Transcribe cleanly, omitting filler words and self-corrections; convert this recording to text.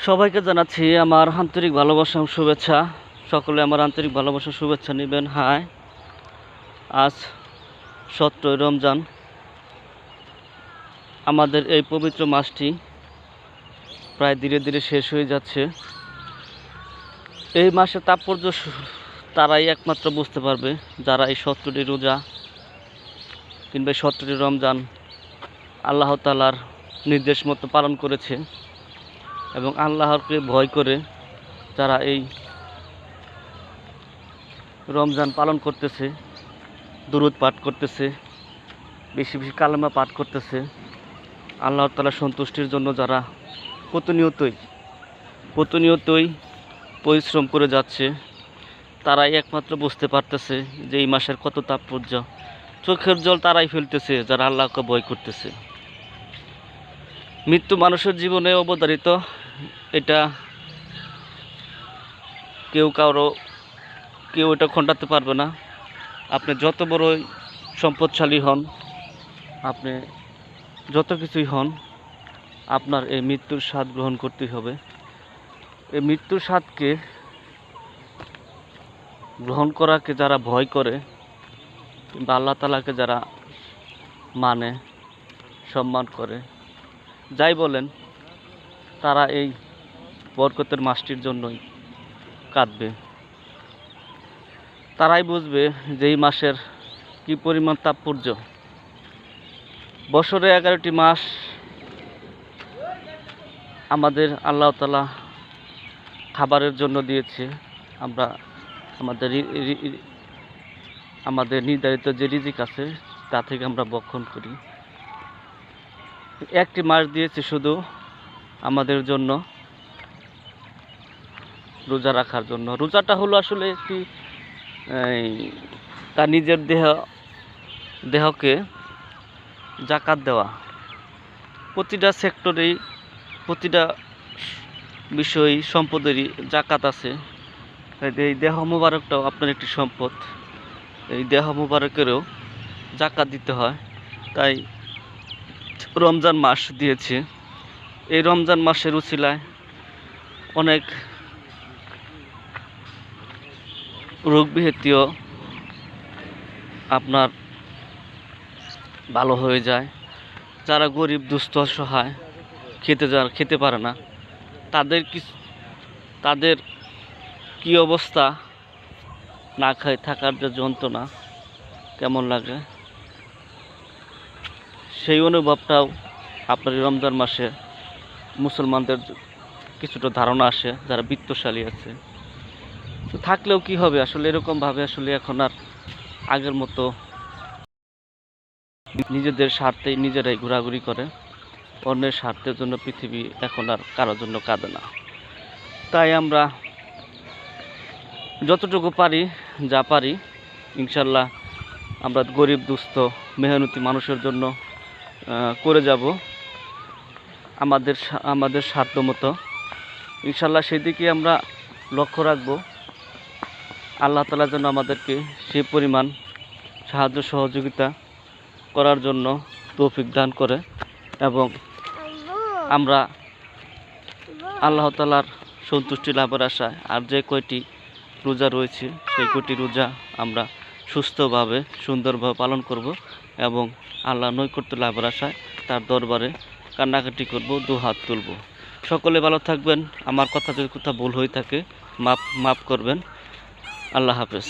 সবাইকে জানাচ্ছি আমার আন্তরিক ভালোবাসা ও শুভেচ্ছা। সকলে আমার আন্তরিক ভালোবাসা শুভেচ্ছা নেবেন। হাই, আজ 17 রমজান। আমাদের এই পবিত্র মাসটি প্রায় ধীরে ধীরে শেষ হয়ে যাচ্ছে। এই মাসের তাৎপর্য তারাই একমাত্র বুঝতে পারবে যারা এই 17টি রোজা কিংবা 17টি রমজান আল্লাহ তাআলার নির্দেশ মতো পালন করেছে এবং আল্লাহকে ভয় করে যারা এই রমজান পালন করতেছে, দুরূদ পাঠ করতেছে, বেশি বেশি কালেমা পাঠ করতেছে, আল্লাহ তাআলার সন্তুষ্টির জন্য যারা প্রতিনিয়তই পরিশ্রম করে যাচ্ছে, তারাই একমাত্র বুঝতে পারতেছে যে এই মাসের কত তাৎপর্য। চোখের জল তারাই ফেলতেছে যারা আল্লাহকে ভয় করতেছে। মৃত্যু মানুষের জীবনে অবধারিত, এটা কেউ এটা খণ্ডাতে পারবে না। আপনি যত বড়ই সম্পদশালী হন, আপনি যত কিছুই হন, আপনার এই মৃত্যুর স্বাদ গ্রহণ করতেই হবে। এই মৃত্যুর স্বাদকে গ্রহণ করাকে যারা ভয় করে কিংবা আল্লাহ তাআলাকে যারা মানে, সম্মান করে, যাই বলেন, তারা এই বরকতের মাসটির জন্যই কাঁদবে। তারাই বুঝবে যে এই মাসের কী পরিমাণ তাৎপর্য। বছরে 11টি মাস আমাদের আল্লাহ তাআলা খাবারের জন্য দিয়েছে। আমরা আমাদের নির্ধারিত যে রিজিক আছে তা থেকে আমরা ভক্ষণ করি। একটি মাস দিয়েছে শুধু আমাদের জন্য রোজা রাখার জন্য। রোজাটা হলো আসলে একটি তার নিজের দেহকে জাকাত দেওয়া। প্রতিটা সেক্টরেই, প্রতিটা বিষয়ই, সম্পদেরই জাকাত আছে। এই দেহ মোবারকটাও আপনার একটি সম্পদ। এই দেহ মোবারকেরও জাকাত দিতে হয়। তাই রমজান মাস দিয়েছে। এই রমজান মাসের উছিলায় অনেক রোগ ব্যাধিও আপনার ভালো হয়ে যায়। যারা গরিব, দুস্থ, অসহায়, খেতে পারে না, তাদের কি অবস্থা, না খায় থাকার যে যন্ত্রণা কেমন লাগে, সেই অনুভবটাও আপনার রমজান মাসে মুসলমানদের কিছুটা ধারণা আসে, যারা বিত্তশালী আছে। তো থাকলেও কি হবে, আসলে এরকমভাবে আসলে এখন আর আগের মতো নিজেদের স্বার্থে নিজেরাই ঘোরাঘুরি করে। অন্যের স্বার্থের জন্য পৃথিবী এখন আর কারোর জন্য কাঁদে না। তাই আমরা যতটুকু পারি, যা পারি, ইনশাল্লাহ আমরা গরিব, দুস্থ, মেহনতি মানুষের জন্য করে যাব আমাদের সাধ্য মতো। ইনশাল্লাহ সেদিকে আমরা লক্ষ্য রাখব। আল্লাহ তাআলা যেন আমাদেরকে সেই পরিমাণ সাহায্য সহযোগিতা করার জন্য তৌফিক দান করে এবং আমরা আল্লাহ তাআলার সন্তুষ্টি লাভের আশায় আর যে কয়টি রোজা রয়েছে সেই কয়টি রোজা আমরা সুস্থভাবে, সুন্দরভাবে পালন করব এবং আল্লাহ নৈকট্য লাভের আশায় তার দরবারে কান্নাকাটি করব, দুহাত তুলব। সকলে ভালো থাকবেন। আমার কথা যদি কোথাও ভুল হয়ে থাকে মাফ করবেন। আল্লাহ হাফেজ।